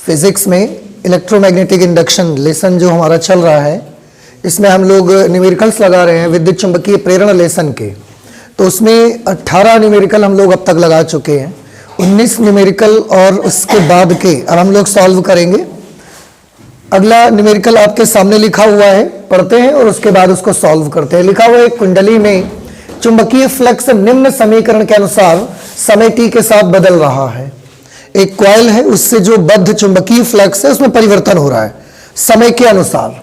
Physics में electromagnetic induction lesson जो हमारा चल रहा है, इसमें हम लोग न्यूमेरिकल्स लगा रहे हैं विद्युत चुंबकीय प्रेरण लेसन के। तो उसमें 18 न्यूमेरिकल हम लोग अब तक लगा चुके हैं। 19 न्यूमेरिकल और उसके बाद के अब हम लोग सॉल्व करेंगे। अगला न्यूमेरिकल आपके सामने लिखा हुआ है, पढ़ते हैं और उसके बाद उसको सॉल्व करते हैं। लिखा हुआ है कुंडली में चुंबकीय फ्लक्स निम्न समीकरण के अनुसार समय t के साथ बदल रहा है। एक कॉइल है, उससे जो बद्ध चुंबकीय फ्लक्स है उसमें परिवर्तन हो रहा है समय के अनुसार,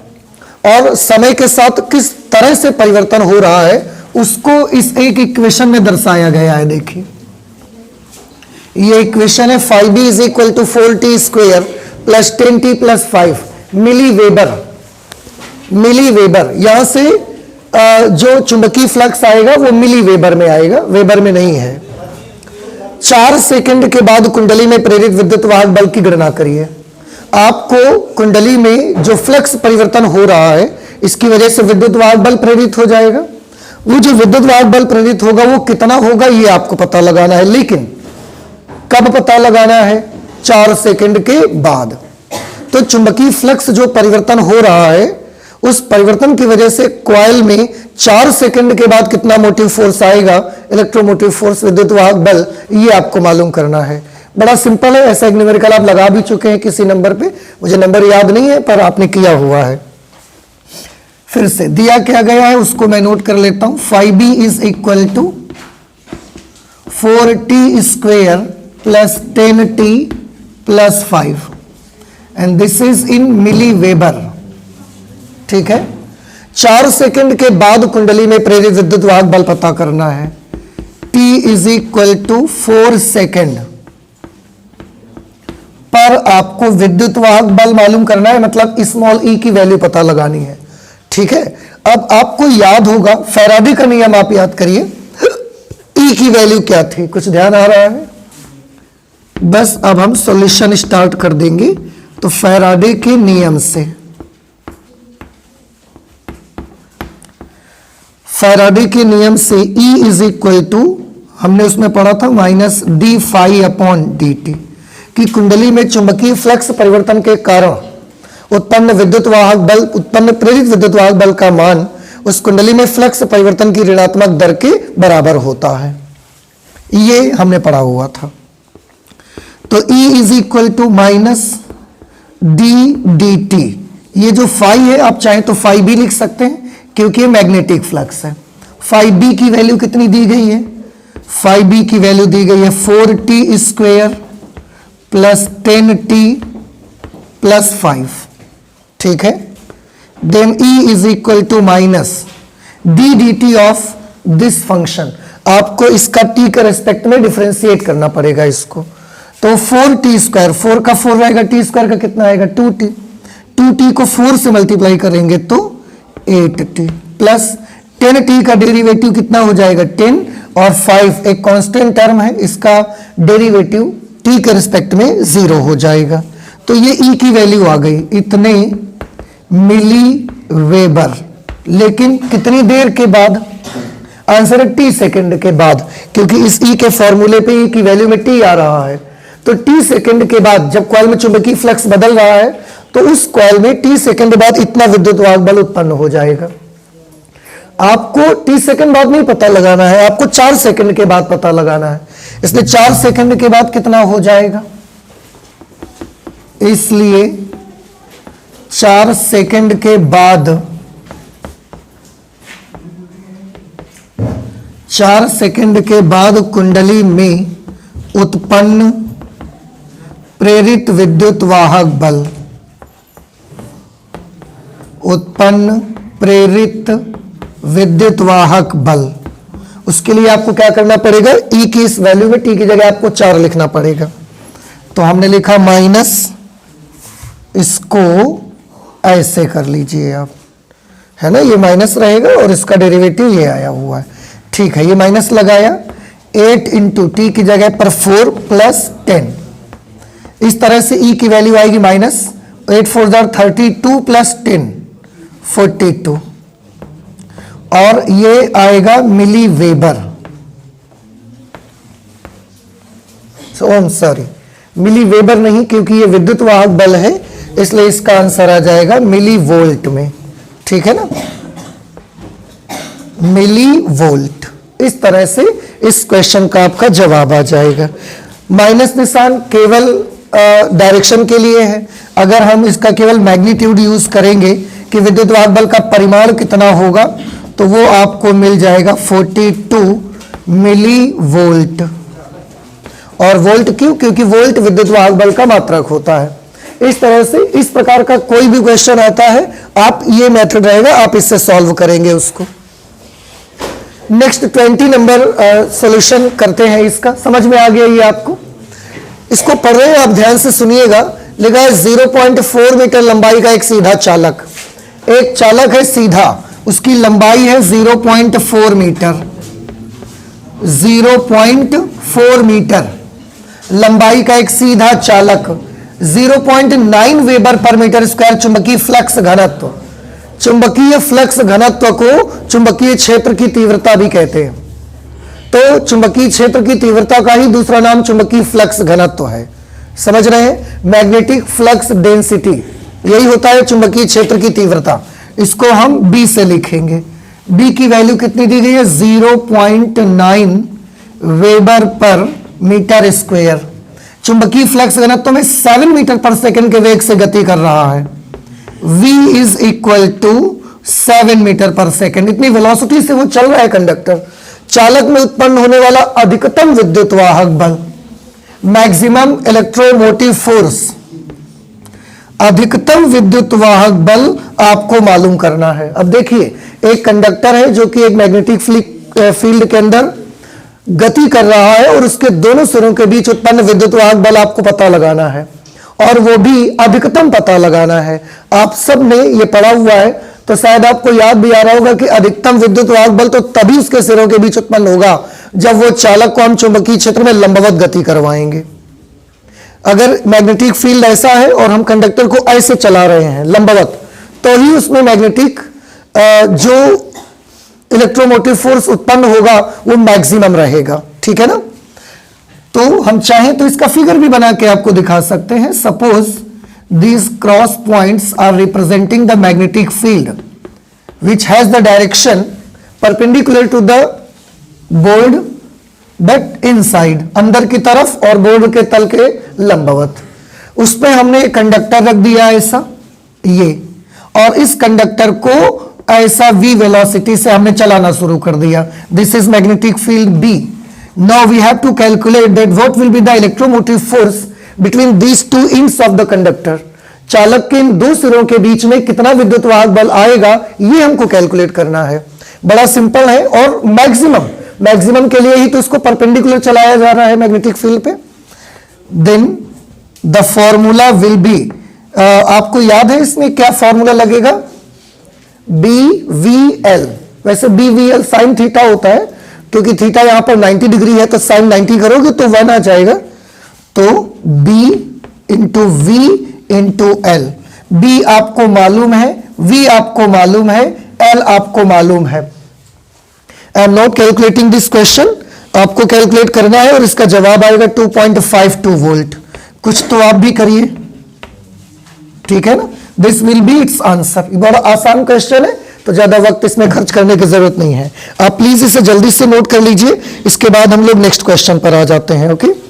और समय के साथ किस तरह से परिवर्तन हो रहा है उसको इस एक इक्वेशन में दर्शाया गया है। देखिए ये इक्वेशन है 5b is equal to 4t square plus 10t plus 5 milliweber. यहां से जो चुंबकीय फ्लक्स आएगा वो मिली वेबर में आएगा, वेबर में नहीं है। 4 सेकंड के बाद कुंडली में प्रेरित विद्युत वाहक बल की गणना करिए। आपको कुंडली में जो फ्लक्स परिवर्तन हो रहा है इसकी वजह से विद्युत वाहक बल प्रेरित हो जाएगा। वो जो विद्युत वाहक बल प्रेरित होगा वो कितना होगा ये आपको पता लगाना है, लेकिन कब पता लगाना है? 4 सेकंड के बाद। तो चुंबकीय फ्लक्स जो परिवर्तन हो रहा है उस परिवर्तन की वजह से कॉइल में 4 सेकंड के बाद कितना मोटिव फोर्स आएगा, इलेक्ट्रोमोटिव फोर्स, विद्युत वाहक बल, ये आपको मालूम करना है। बड़ा सिंपल है, ऐसा एक न्यूमेरिकल आप लगा भी चुके हैं किसी नंबर पे, मुझे नंबर याद नहीं है पर आपने किया हुआ है। फिर से दिया क्या गया है उसको मैं नोट कर लेता हूं। 5b is equal to 4t square plus 10t plus 5 and this is in milliweber. ठीक है, 4 सेकंड के बाद कुंडली में प्रेरित विद्युत वाहक बल पता करना है। t is equal to 4 second पर आपको विद्युत वाहक बल मालूम करना है, मतलब स्मॉल e की वैल्यू पता लगानी है। ठीक है, अब आपको याद होगा फैराडे का नियम, आप याद करिए e की वैल्यू क्या थी, कुछ ध्यान आ रहा है? बस अब हम सॉल्यूशन स्टार्ट कर देंगे। तो फैराडे के नियम से, फैराडे के नियम से E इज इक्वल टू, हमने उसमें पढ़ा था minus d phi upon d t, कि कुंडली में चुंबकीय फ्लक्स परिवर्तन के कारण उत्पन्न विद्युत वाहक बल, उत्पन्न प्रेरित विद्युत वाहक बल का मान उस कुंडली में फ्लक्स परिवर्तन की ऋणात्मक दर के बराबर होता है। ये हमने पढ़ा हुआ था। तो E is equal to minus d d t. ये जो फाई है आप चाहें तो फाई भी लिख सकते हैं क्योंकि ये मैग्नेटिक फ्लक्स है। फाई बी की वैल्यू कितनी दी गई है? फाई बी की वैल्यू दी गई है 4t square plus 10t plus 5। ठीक है, then E is equal to minus d d t of this function. आपको इसका t के रेस्पेक्ट में डिफरेंशिएट करना पड़ेगा इसको। तो 4t स्क्वायर, 4 का 4 रहेगा, t स्क्वायर का कितना आएगा 2t, 2t को 4 से मल्टीप्लाई करेंगे तो 8t प्लस 10t का डेरिवेटिव कितना हो जाएगा 10, और 5 एक कांस्टेंट टर्म है, इसका डेरिवेटिव t के रिस्पेक्ट में 0 हो जाएगा। तो ये E की वैल्यू आ गई इतने मिली वेबर, लेकिन कितनी देर के बाद? आंसर है t सेकंड के बाद, क्योंकि इस E के फॉर्मूले पे E की वैल्यू में t आ रहा है। तो t सेकंड के बाद जब कॉइल में चुंबकीय फ्लक्स बदल रहा है तो उस कॉइल में t सेकंड बाद इतना विद्युत वाहक बल उत्पन्न हो जाएगा। आपको t सेकंड बाद नहीं पता लगाना है, आपको 4 सेकंड के बाद पता लगाना है। इसलिए 4 सेकंड के बाद कितना हो जाएगा, इसलिए 4 सेकंड के बाद, 4 सेकंड के बाद कुंडली में उत्पन्न प्रेरित विद्युत वाहक बल, उत्पन्न प्रेरित विद्युत वाहक बल, उसके लिए आपको क्या करना पड़ेगा? E की इस वैल्यू में t की जगह आपको 4 लिखना पड़ेगा। तो हमने लिखा माइनस, इसको ऐसे कर लीजिए आप, है ना, ये माइनस रहेगा और इसका डेरिवेटिव ये आया हुआ है। ठीक है, ये माइनस लगाया, 8 इंटू टी की जगह पर 4 प्लस 10, इस तरह से E की वैल्यू आएगी माइनस 8 4 32 प्लस 10 42, और ये आएगा मिली वेबर, सॉरी मिली वेबर नहीं, क्योंकि ये विद्युत वाहक बल है, इसलिए इसका आंसर आ जाएगा मिली वोल्ट में। ठीक है ना, मिली वोल्ट। इस तरह से इस क्वेश्चन का आपका जवाब आ जाएगा। माइनस निशान केवल डायरेक्शन के लिए है। अगर हम इसका केवल मैग्नीट्यूड यूज करेंगे कि विद्युत वाहक बल का परिमाण कितना होगा, तो वो आपको मिल जाएगा 42 मिली वोल्ट। और वोल्ट क्यों? क्योंकि वोल्ट विद्युत वाहक बल का मात्रक होता है। इस तरह से इस प्रकार का कोई भी क्वेश्चन आता है, आप ये मेथड रहेगा, आप इससे सॉल्व करेंगे उसको। नेक्स्ट 20 नंबर सॉल्यूशन करते हैं। इसका समझ में आ गया ये आपको? इसको पढ़ रहे हैं आप, ध्यान से सुनिएगा। लिखा है 0.4 मीटर लंबाई का एक सीधा चालक। एक चालक है सीधा, उसकी लंबाई है 0.4 मीटर। 0.4 मीटर लंबाई का एक सीधा चालक, 0.9 वेबर पर मीटर स्क्वायर चुंबकीय फ्लक्स घनत्व। चुंबकीय फ्लक्स घनत्व को चुंबकीय क्षेत्र की तीव्रता भी कहते हैं। तो चुंबकीय क्षेत्र की तीव्रता का ही दूसरा नाम चुंबकीय फ्लक्स घनत्व है। समझ रहे हैं? मैग्नेटिक फ्लक्स डेंसिटी, यही होता है चुंबकीय क्षेत्र की तीव्रता। इसको हम B से लिखेंगे। B की वैल्यू कितनी दी गई है? 0.9 वेबर पर मीटर स्क्वायर। चुंबकीय फ्लक्स घनत्व में 7 मीटर पर सेकंड के वेग से गति कर रहा है। V is equal to 7 metre per second, इतनी वेलोसिटी से वो चल रहा है कंडक्टर। चालक में उत्पन्न होने वाला अधिकतम विद्युत वाहक बल, मैक्सिमम इलेक्ट्रोमोटिव फोर्स, अधिकतम विद्युत वाहक बल आपको मालूम करना है। अब देखिए, एक कंडक्टर है जो कि एक मैग्नेटिक फील्ड के अंदर गति कर रहा है, और उसके दोनों सिरों के बीच उत्पन्न विद्युत वाहक बल आपको पता लगाना है, और वो भी अधिकतम पता लगाना है। आप सब ने ये पढ़ा हुआ है, तो शायद आपको याद भी आ रहा होगा कि अधिकतम विद्युत वाहक बल तो तभी उसके सिरों के बीच उत्पन्न होगा जब वो चालक को हम चुंबकीय क्षेत्र में लंबवत गति करवाएंगे। अगर मैग्नेटिक फील्ड ऐसा है और हम कंडक्टर को ऐसे चला रहे हैं लंबवत, तो ही उसमें मैग्नेटिक जो इलेक्ट्रोमोटिव फोर्स उत्पन्न होगा वो मैक्सिमम रहेगा। ठीक है ना? तो हम चाहें तो इसका फिगर भी बना के आपको दिखा सकते हैं। Suppose these cross points are representing the magnetic field which has the direction perpendicular to the board but inside, अंदर की तरफ और बोर्ड के तल के लंबवत। उस पे हमने कंडक्टर रख दिया ऐसा ये, और इस कंडक्टर को ऐसा v वेलोसिटी से हमने चलाना शुरू कर दिया। This is magnetic field B. Now we have to calculate that what will be the electromotive force between these two ends of the conductor. चालक के इन दो सिरों के बीच में कितना विद्युत वाहक बल आएगा, ये हमको कैलकुलेट करना है। बड़ा सिंपल है, और मैक्सिमम के लिए ही तो इसको परपेंडिकुलर चलाया जा रहा है मैग्नेटिक फील्ड पे। Then the formula will be, आपको याद है इसमें क्या फॉर्मूला लगेगा? BVL। वैसे BVL साइन थीटा होता है, क्योंकि थीटा यहां पर 90 डिग्री है, तो साइन 90 करोगे तो 1 आ जाएगा। तो B into V into L। B आपको मालूम है, V आपको मालूम है, L आपको मालूम है। I am not calculating this question, आपको कैलकुलेट करना है, और इसका जवाब आएगा 2.52 वोल्ट। कुछ तो आप भी करिए। ठीक है ना? This will B it's answer. बड़ा आसान क्वेश्चन है, तो ज्यादा वक्त इसमें खर्च करने की जरूरत नहीं है। आप प्लीज इसे जल्दी से नोट कर लीजिए, इसके बाद हम लोग नेक्स्ट क्वेश्चन पर आ जाते हैं। ओके,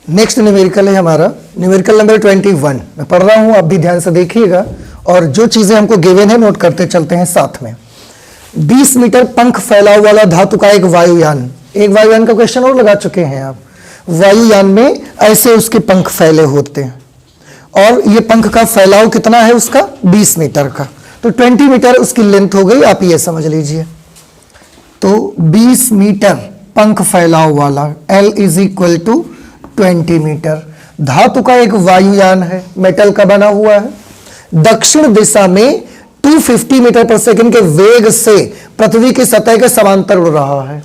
नेक्स्ट न्यूमेरिकल है हमारा न्यूमेरिकल नंबर 21। मैं पढ़ रहा हूं, आप भी ध्यान से देखिएगा, और जो चीजें हमको गिवन है नोट करते चलते हैं साथ में। 20 मीटर पंख फैलाव वाला धातु का एक वायुयान, एक वायुयान का क्वेश्चन और लगा चुके हैं आप। वायुयान में ऐसे उसके पंख फैले होते हैं, और ये पंख का फैलाव कितना है उसका? 20 मीटर का। तो 20 मीटर उसकी लेंथ हो गई, आप ये समझ लीजिए। तो 20 मीटर पंख फैलाव वाला, L is equal to 20 metre. धातु का एक वायुयान है, मेटल का बना हुआ है, दक्षिण दिशा में 250 मीटर पर सेकंड के वेग से पृथ्वी की सतह के समांतर उड़ रहा है।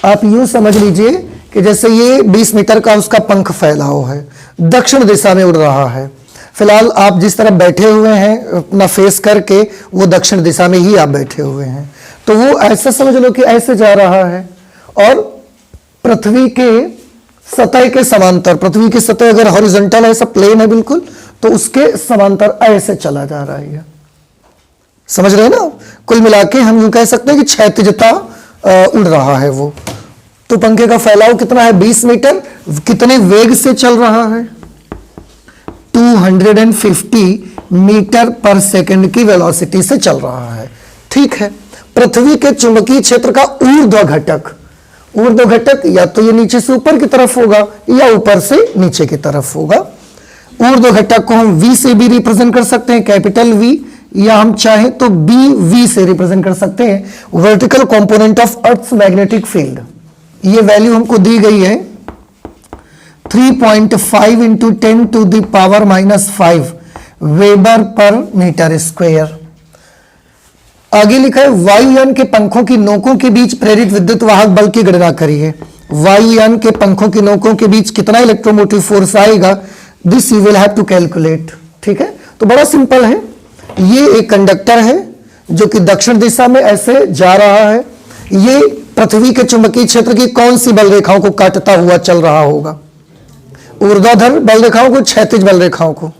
आप यूं समझ लीजिए कि जैसे ये 20 मीटर का उसका पंख फैलाव है, दक्षिण दिशा में उड़ रहा है। फिलहाल आप जिस तरफ बैठे हुए हैं अपना फेस करके, वो दक्षिण दिशा में ही आप बैठे हुए हैं। तो वो ऐसा समझ लो कि ऐसे जा रहा है, और पृथ्वी के सतह के समांतर, पृथ्वी की सतह अगर हॉरिजॉन्टल है, सब प्लेन है बिल्कुल, तो उसके समांतर ऐसे चला जा रहा है। समझ रहे हैं ना? कुल मिला के हम यूं कह सकते हैं कि क्षैतिजता उड़ रहा है वो। तो पंखे का फैलाव कितना है? 20 मीटर। कितने वेग से चल रहा है? 250 मीटर पर सेकंड की वेलोसिटी से चल रहा है। ठीक है। पृथ्वी के चुंबकीय क्षेत्र का ऊर्ध्व घटक, ऊर्ध्व घटक या तो ये नीचे से ऊपर की तरफ होगा या ऊपर से नीचे की तरफ होगा। ऊर्ध्व घटक को हम V से भी रिप्रेजेंट कर सकते हैं, कैपिटल V, या हम चाहें तो BV से रिप्रेजेंट कर सकते हैं, vertical component of earth's magnetic field. ये वैल्यू हमको दी गई है 3.5 into 10 to the power -5 weber per metre square. आगे लिखा है वायुयान के पंखों की नोकों के बीच प्रेरित विद्युत वाहक बल की गणना करिए। वायुयान के पंखों की नोकों के बीच कितना इलेक्ट्रोमोटिव फोर्स आएगा, this you will have to calculate. ठीक है, तो बड़ा सिंपल है। ये एक कंडक्टर है जो कि दक्षिण दिशा में ऐसे जा रहा है। ये पृथ्वी के चुंबकीय क्षेत्र की कौन सी बल रेखाओं को काटता हुआ चल रहा होगा? ऊर्ध्वाधर बल रेखाओं को, क्षैतिज बल रेखाओं को?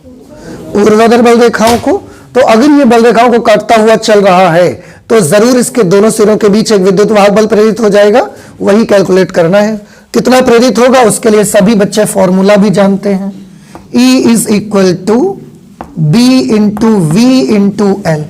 ऊर्ध्वाधर बल रेखाओं को। तो अगर ये बल रेखाओं को काटता हुआ चल रहा है तो जरूर इसके दोनों सिरों के बीच एक विद्युत वाहक बल प्रेरित हो जाएगा। वही कैलकुलेट करना है। कितना प्रेरित होगा उसके लिए सभी बच्चे फॉर्मूला भी जानते हैं। E is equal to B into V into L।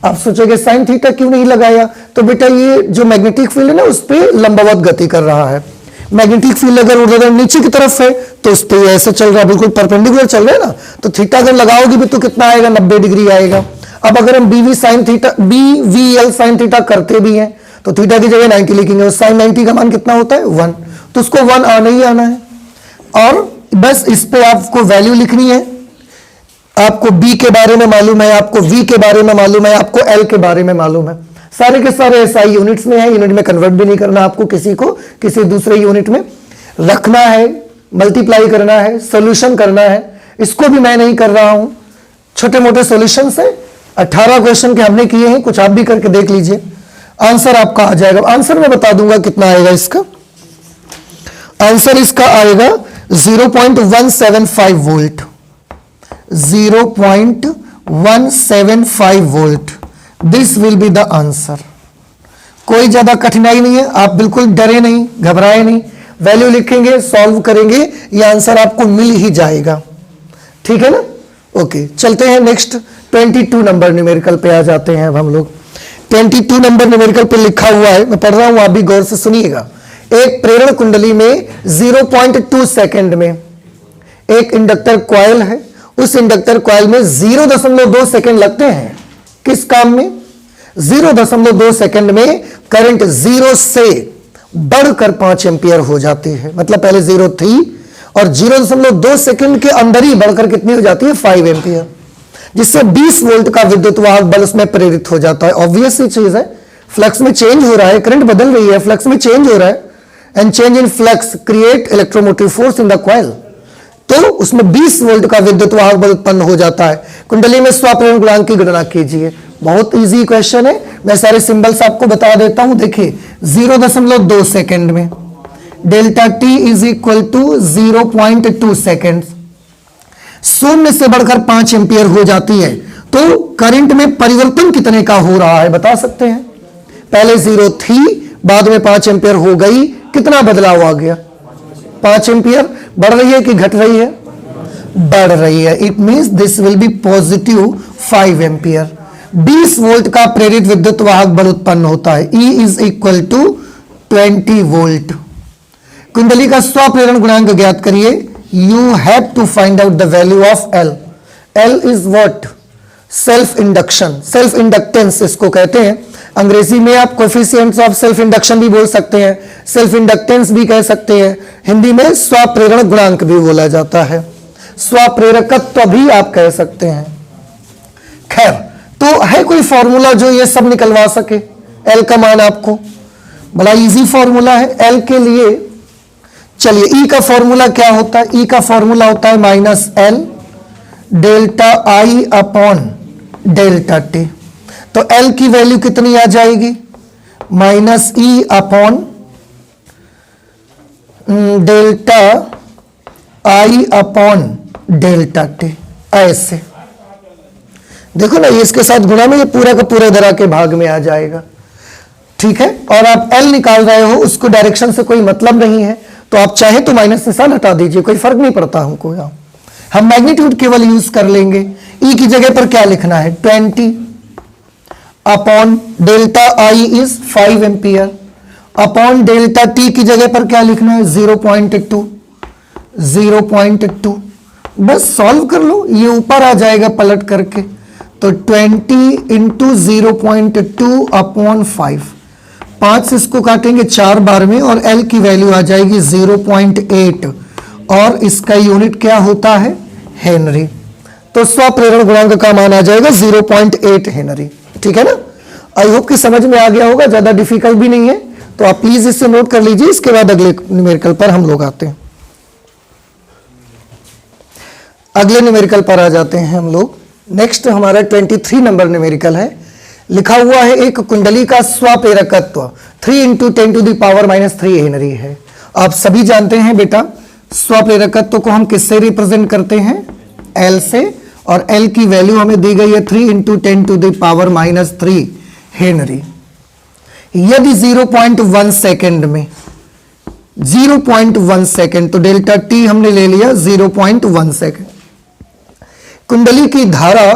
आप सोचोगे साइन थीटा क्यों नहीं लगाया? तो बेटा ये जो मैग्नेटिक फील्ड है ना उस पर लंबवत गति कर रहा है। मैग्नेटिक फील्ड अगर ऊर्ध्वाधर नीचे की तरफ है तो उस पर ऐसे चल रहा है, बिल्कुल परपेंडिकुलर चल रहा है ना, तो थीटा अगर लगाओगे भी तो कितना आएगा? 90 डिग्री आएगा। अब अगर हम BV sine theta, BVL sine theta करते भी हैं तो थीटा की जगह 90 लिखेंगे। साइन 90 का मान कितना होता है? 1। तो उसको 1 आना ही आना है। और बस इस पे आपको वैल्यू लिखनी है। आपको B के बारे में मालूम है, आपको V के बारे में मालूम है, आपको L के बारे में मालूम है। सारे के सारे SI यूनिट्स में है। यूनिट में कन्वर्ट भी नहीं करना आपको, किसी को किसी दूसरे यूनिट में रखना है, मल्टीप्लाई करना है, सोल्यूशन करना है। इसको भी मैं नहीं कर रहा हूं, छोटे मोटे सोल्यूशन से 18 क्वेश्चन के हमने किए हैं। कुछ आप भी करके देख लीजिए, आंसर आपका आ जाएगा। आंसर मैं बता दूंगा कितना आएगा इसका। आंसर इसका आएगा 0.175 volt. 0.175 volt, this will be the answer. कोई ज्यादा कठिनाई नहीं है, आप बिल्कुल डरे नहीं, घबराए नहीं। वैल्यू लिखेंगे, सॉल्व करेंगे, ये आंसर आपको मिल ही जाएगा। ठीक है ना? ओके, चलते हैं नेक्स्ट 22 नंबर न्यूमेरिकल पे आ जाते हैं अब हम लोग। 22 नंबर न्यूमेरिकल पे लिखा हुआ है, मैं पढ़ रहा हूं, आप भी गौर से सुनिएगा। एक प्रेरण कुंडली में 0.2 सेकंड में एक इंडक्टर कॉइल है। उस इंडक्टर कॉइल में 0.2 सेकंड लगते हैं। किस काम में? 0.2 सेकंड में करंट 0 से बढ़कर 5 एम्पियर हो जाती है। मतलब पहले 0 थी और 0.2 सेकंड के अंदर ही बढ़कर कितनी हो जाती है? 5 एम्पियर, जिससे 20 वोल्ट का विद्युत वाहक बल उसमें प्रेरित हो जाता है। ऑब्वियस ही चीज है, फ्लक्स में चेंज हो रहा है, करंट बदल रही है, फ्लक्स में चेंज हो रहा है। And change in flux create electromotive force in the coil. तो उसमें 20 वोल्ट का विद्युत वाहक बल उत्पन्न हो जाता है। कुंडली में स्वप्रेरण गुणांक की गणना कीजिए। बहुत इजी क्वेश्चन है, मैं सारे सिंबल्स आपको बता देता हूं। देखिए 0.2 सेकंड में delta t is equal to 0.2 second, शून्य से बढ़कर 5 एम्पियर हो जाती है। तो करंट में परिवर्तन कितने का हो रहा है बता सकते हैं? पहले 0 थी, बाद में 5 एम्पियर हो गई, कितना बदलाव आ गया? 5 एम्पियर। बढ़ रही है कि घट रही है? बढ़ रही है। It means this will be positive 5 ampere. 20 volt का प्रेरित विद्युत वाहक बल उत्पन्न होता है। E is equal to 20 volt. कुंडली का स्वप्रेरण गुणांक ज्ञात करिए। You have to find out the value of L। L is what? Self induction, self inductance इसको कहते हैं। अंग्रेजी में आप कोएफिशिएंट्स ऑफ सेल्फ इंडक्शन भी बोल सकते हैं, सेल्फ इंडक्टेंस भी कह सकते हैं। हिंदी में स्वप्रेरण गुणांक भी बोला जाता है, स्वप्रेरकत्व भी आप कह सकते हैं। खैर, तो है कोई फॉर्मूला जो ये सब निकलवा सके? L का मान आपको बड़ा इजी फॉर्मूला है L के लिए। चलिए E का फॉर्मूला क्या होता है? E का फॉर्मूला होता है -L delta I upon delta T। तो L की वैल्यू कितनी आ जाएगी? -E upon delta I upon delta T, ऐसे देखो ना, ये इसके साथ गुणा में ये पूरा का पूरा इधर आके भाग में आ जाएगा, ठीक है। और आप एल निकाल रहे हो, उसको डायरेक्शन से कोई मतलब नहीं है, तो आप चाहे तो माइनस निशान हटा दीजिए, कोई फर्क नहीं पड़ता हमको। यहाँ हम मैग्नीट्यूड केवल यूज कर लेंगे। ई की जगह पर क्या लिखना है, 20 upon delta I is 5 ampere upon delta T की जगह पर क्या लिखना है, 0.2। बस सॉल्व कर लो, ये ऊपर आ जाएगा पलट करके। तो 20 इंटू 0.2 अपॉन 5, 5 से इसको काटेंगे 4 बार में, और एल की वैल्यू आ जाएगी 0.8, और इसका यूनिट क्या होता है, हेनरी। तो स्वप्रेरण गुणांक का मान आ जाएगा 0.8 हेनरी, ठीक है ना। आई होप कि समझ में आ गया होगा, ज्यादा डिफिकल्ट भी नहीं है, तो आप प्लीज इससे नोट कर लीजिए। इसके बाद अगले न्यूमेरिकल पर हम लोग आते हैं। अगले न्यूमेरिकल पर आ जाते हैं हम लोग। नेक्स्ट हमारा 23 नंबर न्यूमेरिकल है। लिखा हुआ है एक कुंडली का स्वप्रेरकत्व 3 इंटू 10⁻³ हेनरी है। आप सभी जानते हैं बेटा, स्वप्रेरकत्व को हम किससे रिप्रेजेंट करते हैं, एल से, और एल की वैल्यू हमें दी गई है 3 इंटू 10⁻³ हेनरी। यदि 0.1 सेकेंड में 0.1 सेकेंड, तो डेल्टा टी हमने ले लिया 0.1 सेकेंड, कुंडली की धारा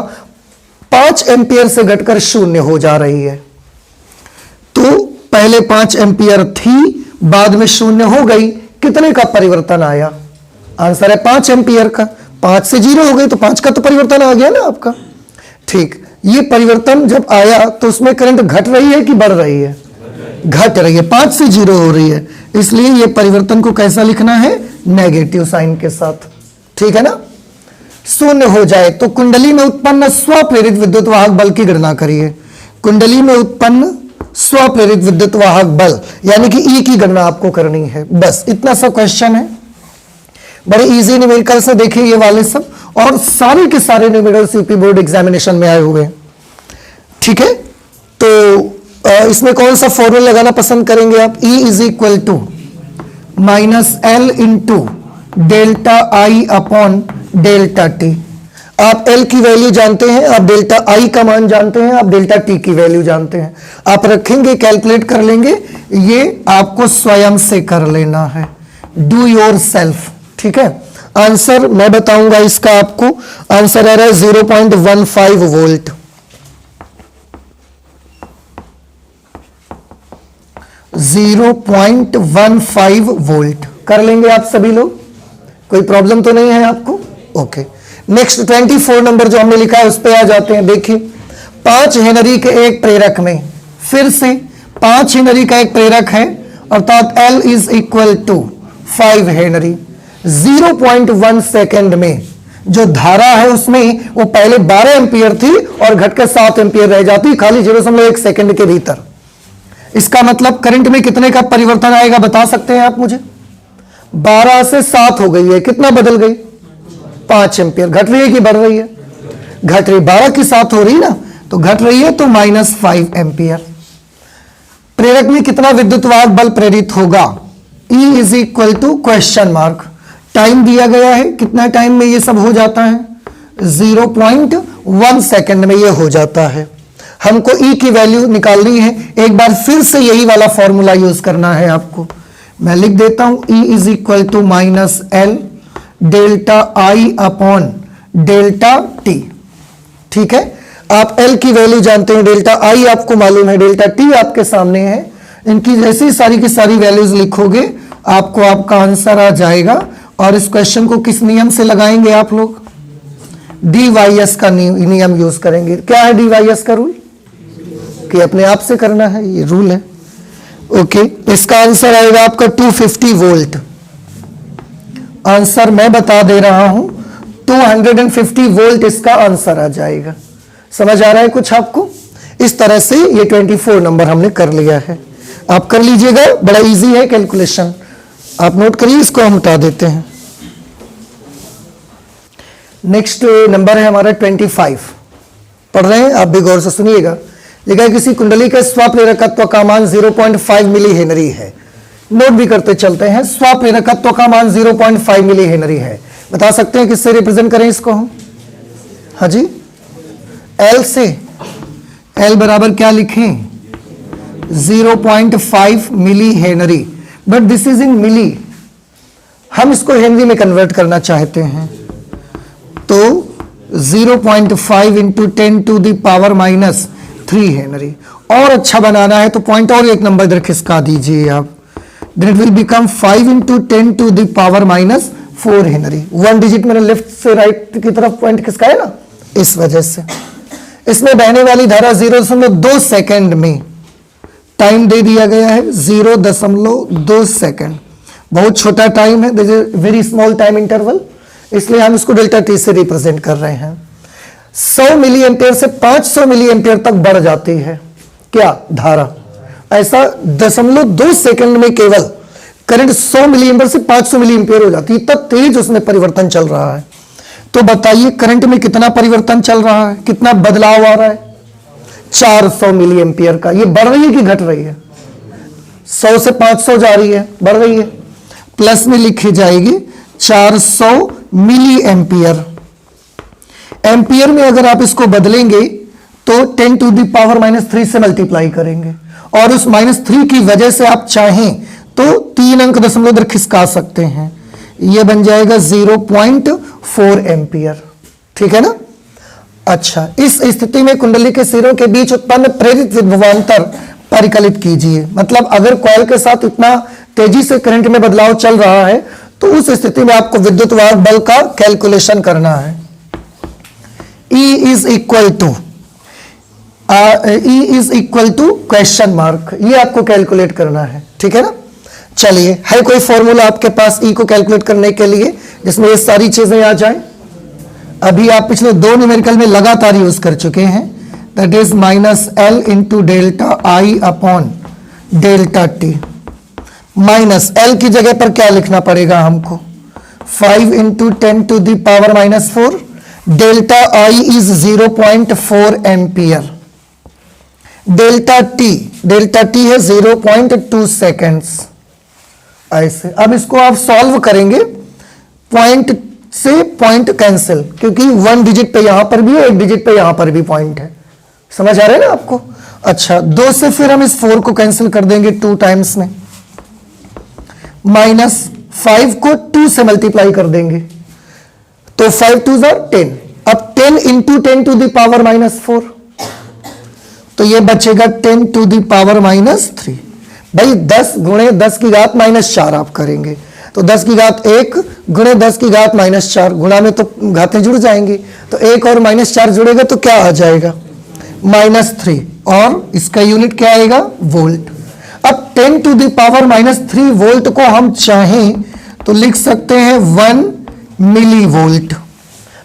5 एम्पियर से घटकर 0 हो जा रही है। तो पहले 5 एम्पियर थी, बाद में 0 हो गई, कितने का परिवर्तन आया, आंसर है 5 एम्पियर का। 5 से 0 हो गई तो 5 का तो परिवर्तन आ गया ना आपका, ठीक। ये परिवर्तन जब आया तो उसमें करंट घट रही है कि बढ़ रही है, घट रही है, 5 से 0 हो रही है, इसलिए ये परिवर्तन को कैसा लिखना है, नेगेटिव साइन के साथ, ठीक है ना। 0 हो जाए तो कुंडली में उत्पन्न स्वप्रेरित विद्युत वाहक बल की गणना करिए। कुंडली में उत्पन्न स्वप्रेरित विद्युत वाहक बल यानी कि ई की गणना आपको करनी है, बस इतना सा क्वेश्चन है। बड़े इजी न्यूमेरिकल्स है, देखिए ये वाले सब, और सारे के सारे न्यूमेरिकल्स यूपी बोर्ड एग्जामिनेशन में आए हुए हैं, ठीक है। तो इसमें कौन सा फॉर्मूला लगाना पसंद करेंगे आप, E is equal to -L into delta I upon delta t. आप L की वैल्यू जानते हैं, आप डेल्टा I का मान जानते हैं, आप डेल्टा T की वैल्यू जानते हैं, आप रखेंगे, कैलकुलेट कर लेंगे, ये आपको स्वयं से कर लेना है, डू योर सेल्फ, ठीक है। आंसर मैं बताऊंगा इसका आपको, आंसर आ रहा है 0.15 वोल्ट, 0.15 वोल्ट कर लेंगे आप सभी लोग, कोई प्रॉब्लम तो नहीं है आपको, ओके। नेक्स्ट 24 नंबर जो हमने लिखा है उस पे आ जाते हैं। देखिए 5 हेनरी के एक प्रेरक में, फिर से 5 हेनरी का एक प्रेरक है, अर्थात L is equal to 5 henry. 0.1 second में जो धारा है उसमें वो पहले 12 एम्पियर थी और घटकर 7 एम्पियर रह जाती, खाली 0.1 सेकेंड के भीतर। इसका मतलब करंट में कितने का परिवर्तन आएगा बता सकते हैं आप मुझे, 12 से 7 हो गई है, कितना बदल गई, 5 एम्पियर। घट रही है कि बढ़ रही है, घट रही, 12 की 7 हो रही ना, तो घट रही है, तो -5 एम्पियर। प्रेरक में कितना विद्युत वाहक बल प्रेरित होगा, E is equal to question mark, time दिया गया है, कितना टाइम में ये सब हो जाता है, 0.1 सेकेंड में ये हो जाता है। हमको E की वैल्यू निकालनी है, एक बार फिर से यही वाला फॉर्मूला यूज करना है आपको, मैं लिख देता हूं, E is equal to -L delta I upon delta t, ठीक है। आप L की वैल्यू जानते हैं, डेल्टा आई आपको मालूम है, डेल्टा टी आपके सामने है, इनकी जैसी सारी की सारी वैल्यूज लिखोगे आपको आपका आंसर आ जाएगा। और इस क्वेश्चन को किस नियम से लगाएंगे आप लोग, DYS का नियम यूज करेंगे। क्या है DYS का रूल, कि अपने आप से करना है, ये रूल है, ओके। इसका आंसर आएगा आपका 250 वोल्ट, आंसर मैं बता दे रहा हूं 250 वोल्ट इसका आंसर आ जाएगा। समझ आ रहा है कुछ आपको, इस तरह से ये 24 नंबर हमने कर लिया है, आप कर लीजिएगा, बड़ा इजी है कैलकुलेशन, आप नोट करिए, इसको हम हटा देते हैं। नेक्स्ट नंबर है हमारा 25, पढ़ रहे हैं आप भी गौर से सुनिएगा। लिखा है किसी कुंडली के स्वप्रेरकत्व का मान 0.5 मिली हेनरी है, नोट भी करते चलते हैं। स्वप्रेरकत्व का मान 0.5 मिली हेनरी है। बता सकते हैं किससे रिप्रेजेंट करें इसको हम? हाँ जी, एल से। एल बराबर क्या लिखें? 0.5 milli henry, but this is in milli, हम इसको हेनरी में कन्वर्ट करना चाहते हैं। तो 0.5 into 10 to the power minus 3 henry. और अच्छा बनाना है तो पॉइंट और एक नंबर इधर खिसका दीजिए आप। Then it will become 5 into 10 to the power minus 4 henry. 1 digit मैंने लेफ्ट से राइट की तरफ पॉइंट खिसकाया ना, इस वजह से। इसमें बहने वाली धारा 0.2 सेकेंड में, टाइम दे दिया गया है 0.2 सेकेंड। बहुत छोटा टाइम है, this is very small time interval, इसलिए हम इसको डेल्टा टी से रिप्रेजेंट कर रहे हैं। 100 मिली एम्पियर से 500 मिली एम्पियर तक बढ़ जाती है क्या धारा? ऐसा 0.2 सेकेंड में केवल करंट 100 मिली एम्पियर से 500 मिली एम्पियर हो जाती है। इतना तेज उसमें परिवर्तन चल रहा है। तो बताइए करंट में कितना परिवर्तन चल रहा है, कितना बदलाव आ रहा है? 400 मिली एम्पियर का। ये बढ़ रही है कि घट रही है? 100 से 500 जा रही है, बढ़ रही है। प्लस में लिखी जाएगी 400 मिली एम्पियर। एम्पियर में अगर आप इसको बदलेंगे तो 10 टू द पावर माइनस 3 से मल्टीप्लाई करेंगे, और उस -3 की वजह से आप चाहें तो 3 अंक दशमलव इधर खिसका सकते हैं। यह बन जाएगा 0.4 एम्पियर। ठीक है ना? अच्छा, इस स्थिति में कुंडली के सिरों के बीच उत्पन्न प्रेरित विभवांतर परिकलित कीजिए। मतलब अगर कॉइल के साथ इतना तेजी से करंट में बदलाव चल रहा है तो उस स्थिति में आपको विद्युत वाहक बल का कैलकुलेशन करना है। E is equal to question mark, ये आपको कैलकुलेट करना है। ठीक है ना? चलिए, है कोई फॉर्मूला आपके पास E को कैलकुलेट करने के लिए जिसमें ये सारी चीजें आ जाएं? अभी आप पिछले 2 न्यूमेरिकल में लगातार यूज कर चुके हैं, that is -L into delta I upon delta t. -L की जगह पर क्या लिखना पड़ेगा हमको? 5 into 10 to the power minus 4। Delta I is 0.4 ampere. Delta t है 0.2 सेकेंड्स। ऐसे अब इसको आप सॉल्व करेंगे, पॉइंट से पॉइंट कैंसिल, क्योंकि 1 डिजिट पे यहां पर भी है, 1 डिजिट पे यहां पर भी पॉइंट है। समझ आ रहा है ना आपको? अच्छा, 2 से फिर हम इस 4 को कैंसिल कर देंगे 2 टाइम्स में। -5 को 2 से मल्टीप्लाई कर देंगे तो 5 2 are 10। अब 10 into 10 to the power minus 4, तो ये बचेगा 10 टू द पावर माइनस 3। भाई 10 गुणे 10 की घात -4 आप करेंगे तो 10 की घात 1 गुणे 10 की घात -4, गुणा में तो घातें जुड़ जाएंगी, तो 1 और -4 जुड़ेगा तो क्या आ जाएगा? -3, और इसका यूनिट क्या आएगा? वोल्ट। अब 10 टू द पावर -3 वोल्ट को हम चाहें तो लिख सकते हैं 1 मिली वोल्ट।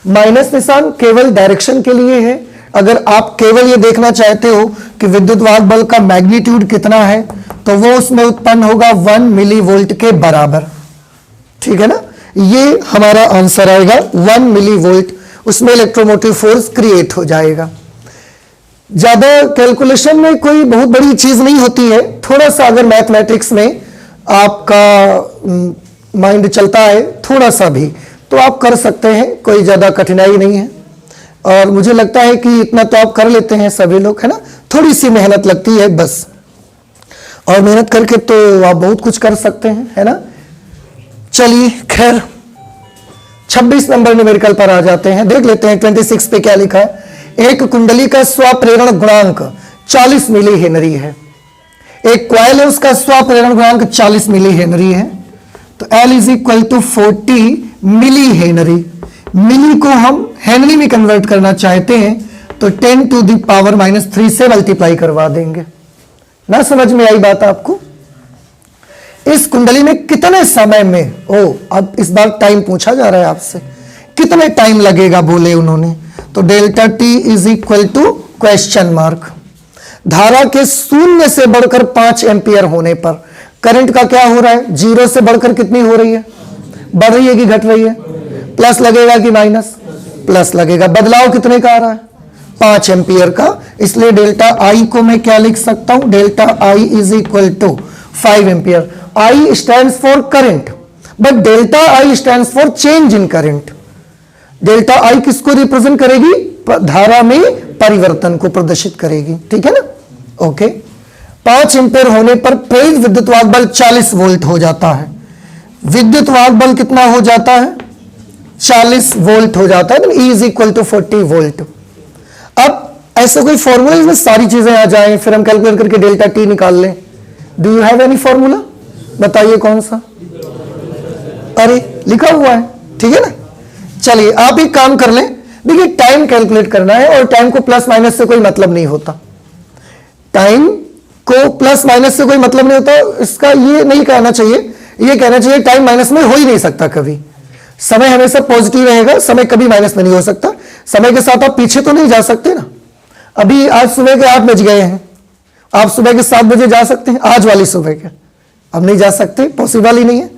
माइनस निशान केवल डायरेक्शन के लिए है। अगर आप केवल ये देखना चाहते हो कि विद्युत वाहक बल का मैग्नीट्यूड कितना है तो वो उसमें उत्पन्न होगा 1 मिली वोल्ट के बराबर। ठीक है ना? ये हमारा आंसर आएगा 1 मिली वोल्ट। उसमें इलेक्ट्रोमोटिव फोर्स क्रिएट हो जाएगा। ज्यादा कैलकुलेशन में कोई बहुत बड़ी चीज नहीं होती है। थोड़ा सा अगर मैथमेटिक्स में आपका माइंड चलता है थोड़ा सा भी तो आप कर सकते हैं, कोई ज्यादा कठिनाई नहीं है। और मुझे लगता है कि इतना तो आप कर लेते हैं सभी लोग, है ना? थोड़ी सी मेहनत लगती है बस, और मेहनत करके तो आप बहुत कुछ कर सकते हैं, है ना? चलिए खैर 26 नंबर न्यूमेरिकल पर आ जाते हैं। देख लेते हैं 26 पे क्या लिखा है। एक कुंडली का स्वप्रेरण गुणांक 40 मिली हेनरी है। एक कॉइल है, उसका स्वप्रेरण गुणांक 40 मिली हेनरी है। तो L is equal to 40 milli henry. Milli को हम हेनरी में कन्वर्ट करना चाहते हैं तो 10 टू द पावर -3 से मल्टीप्लाई करवा देंगे। ना समझ में आई बात आपको? इस कुंडली में कितने समय में, अब इस बार टाइम पूछा जा रहा है आपसे, कितने टाइम लगेगा बोले उन्होंने, तो delta t is equal to question mark. धारा के 0 से बढ़कर 5 एम्पियर होने पर करंट का क्या हो रहा है? 0 से बढ़कर कितनी हो रही है? बढ़ रही है कि घट रही है? प्लस लगेगा कि माइनस? प्लस लगेगा। बदलाव कितने का आ रहा है? 5 एम्पियर का। इसलिए डेल्टा आई को मैं क्या लिख सकता हूं? Delta I is equal to 5 ampere. I stands for current, but delta I stands for change in current. Delta I किसको रिप्रेजेंट करेगी? धारा में परिवर्तन को प्रदर्शित करेगी, ठीक है ना? ओके। 5 एम्पियर होने पर प्रेरित विद्युत वाहक बल 40 वोल्ट हो जाता है। विद्युत वाहक बल कितना हो जाता है? 40 वोल्ट हो जाता है। E is equal to 40 volt. अब ऐसा कोई फॉर्मूला इसमें सारी चीजें आ जाए, फिर हम कैलकुलेट करके डेल्टा टी निकाल लें। Do you have any formula? बताइए कौन सा? अरे लिखा हुआ है, ठीक है ना? चलिए आप एक काम कर लें। देखिए टाइम कैलकुलेट करना है और टाइम को प्लस माइनस से कोई मतलब नहीं होता। टाइम को प्लस माइनस से कोई मतलब नहीं होता। इसका ये नहीं कहना चाहिए, ये कहना चाहिए टाइम माइनस में हो ही नहीं सकता कभी। समय हमेशा पॉजिटिव रहेगा, समय कभी माइनस में नहीं हो सकता। समय के साथ आप पीछे तो नहीं जा सकते ना। अभी आज सुबह के 8 बज गए हैं, आप सुबह के 7 बजे जा सकते हैं? आज वाली सुबह के अब नहीं जा सकते, पॉसिबल ही नहीं है,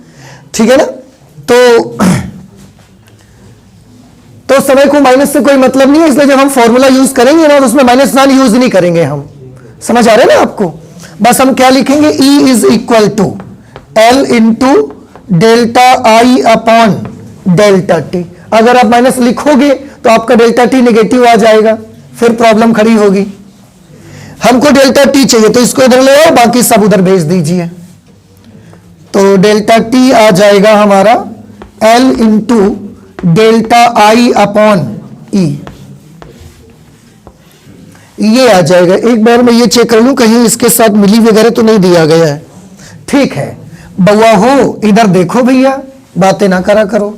ठीक है ना? तो समय को माइनस से कोई मतलब नहीं है, इसलिए जब हम फॉर्मूला यूज करेंगे ना तो उसमें माइनस साइन यूज नहीं करेंगे हम। समझ आ रहा है ना आपको? बस हम क्या लिखेंगे? E is equal to L into delta I upon delta t. अगर आप माइनस लिखोगे तो आपका डेल्टा टी नेगेटिव आ जाएगा, फिर प्रॉब्लम खड़ी होगी। हमको डेल्टा टी चाहिए तो इसको इधर ले आओ, बाकी सब उधर भेज दीजिए। तो डेल्टा टी आ जाएगा हमारा L into delta I upon E, ये आ जाएगा। एक बार मैं ये चेक कर लूं कहीं इसके साथ मिली वगैरह तो नहीं दिया गया है। ठीक है बउआ हो, इधर देखो भैया, बातें ना करा करो।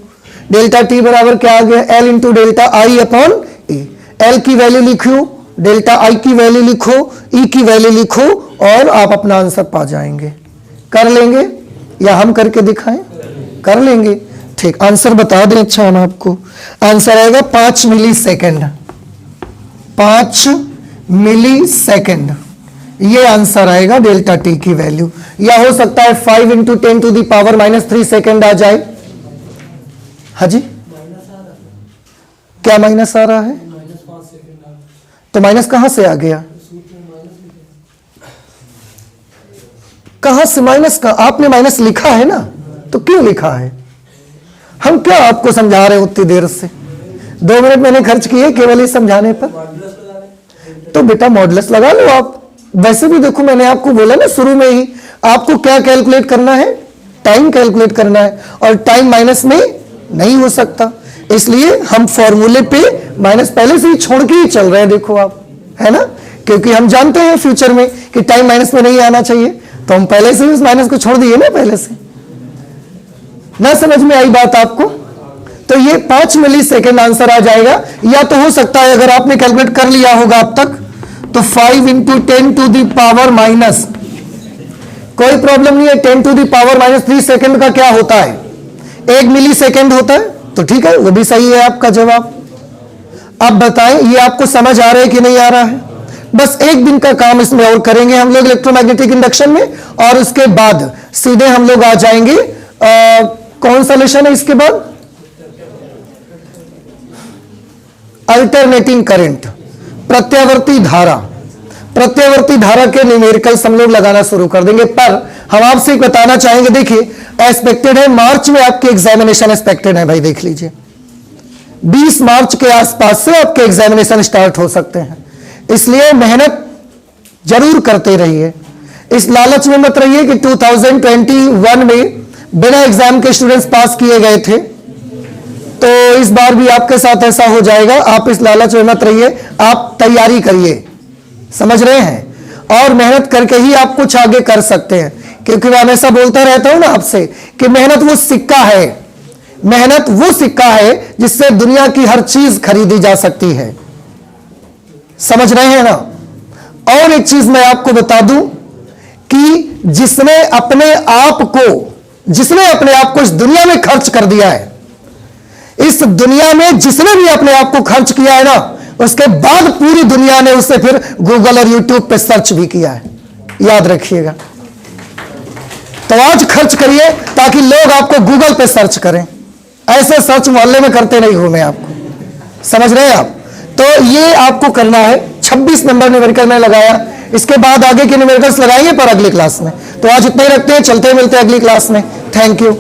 डेल्टा टी बराबर क्या आ गया? L into delta I upon E. L की वैल्यू लिखो, डेल्टा आई की वैल्यू लिखो, ई की वैल्यू लिखो और आप अपना आंसर पा जाएंगे। कर लेंगे या हम करके दिखाएं? कर लेंगे। ठीक, आंसर बता दें। अच्छा हम आपको आंसर आएगा 5 मिली सेकेंड। 5 मिली सेकेंड ये आंसर आएगा डेल्टा टी की वैल्यू। या हो सकता है 5 into 10 to the power -3 second आ जाए। हाजी क्या माइनस आ रहा है? तो माइनस कहां से आ गया? कहां से माइनस का? आपने माइनस लिखा है ना, तो क्यों लिखा है? हम क्या आपको समझा रहे हैं उतनी देर से? 2 मिनट मैंने खर्च किए केवल इस समझाने पर। तो बेटा मॉडुलस लगा लो आप। वैसे भी देखो मैंने आपको बोला ना शुरू में ही, आपको क्या कैलकुलेट करना है? टाइम कैलकुलेट करना है, और टाइम माइनस में नहीं हो सकता, इसलिए हम फॉर्मूले पे माइनस पहले से ही छोड़ के ही चल रहे हैं। देखो आप, है ना? क्योंकि हम जानते हैं फ्यूचर में कि टाइम माइनस में नहीं आना चाहिए, तो हम पहले से ही उस माइनस को छोड़ दिए ना पहले से। ना समझ में आई बात आपको? तो ये 5 मिली सेकेंड आंसर आ जाएगा। या तो हो सकता है अगर आपने कैलकुलेट कर लिया होगा अब तक, तो 5 into 10 to the power minus, कोई प्रॉब्लम नहीं है। 10 टू दी पावर -3 सेकेंड का क्या होता है? 1 मिली सेकेंड होता है। तो ठीक है, वो भी सही है आपका जवाब। अब बताएं ये आपको समझ आ रहा है कि नहीं आ रहा है? बस एक दिन का काम इसमें और करेंगे हम लोग इलेक्ट्रोमैग्नेटिक इंडक्शन में, और उसके बाद सीधे हम लोग आ जाएंगे कौन सा लेशन है इसके बाद? अल्टरनेटिंग करंट, प्रत्यावर्ती धारा। प्रत्यावर्ती धारा के न्यूमेरिकल्स हम लोग लगाना शुरू कर देंगे। पर हम आपसे बताना चाहेंगे, देखिए एक्सपेक्टेड है मार्च में आपके एग्जामिनेशन एक्सपेक्टेड है भाई, देख लीजिए 20 मार्च के आसपास से आपके एग्जामिनेशन स्टार्ट हो सकते हैं, इसलिए मेहनत जरूर करते रहिए। इस लालच में मत रहिए कि 2021 में बिना एग्जाम के स्टूडेंट्स पास किए गए थे, तो इस बार भी आपके साथ ऐसा हो जाएगा। आप इस लालच में मत रहिए, आप तैयारी करिए, समझ रहे हैं? और मेहनत करके ही आप कुछ आगे कर सकते हैं, क्योंकि मैं हमेशा बोलता रहता हूं ना आपसे कि मेहनत वो सिक्का है, मेहनत वो सिक्का है जिससे दुनिया की हर चीज खरीदी जा सकती है। समझ रहे हैं ना? और एक चीज मैं आपको बता दूं कि जिसने अपने आप को इस दुनिया में खर्च कर दिया है, इस दुनिया में जिसने भी अपने आप को खर्च किया है ना, उसके बाद पूरी दुनिया ने उससे फिर गूगल और यूट्यूब पे सर्च भी किया है, याद रखिएगा। तो आज खर्च करिए ताकि लोग आपको गूगल पे सर्च करें, ऐसे सर्च मोहल्ले में करते नहीं हूं मैं आपको, समझ रहे हैं आप? तो ये आपको करना है। 26 नंबर न्यूमेरिकल में लगाया, इसके बाद आगे के न्यूमेरिकल्स लगाएंगे पर अगली क्लास में। तो आज इतना ही रखते हैं, चलते मिलते हैं अगली क्लास में। Thank you.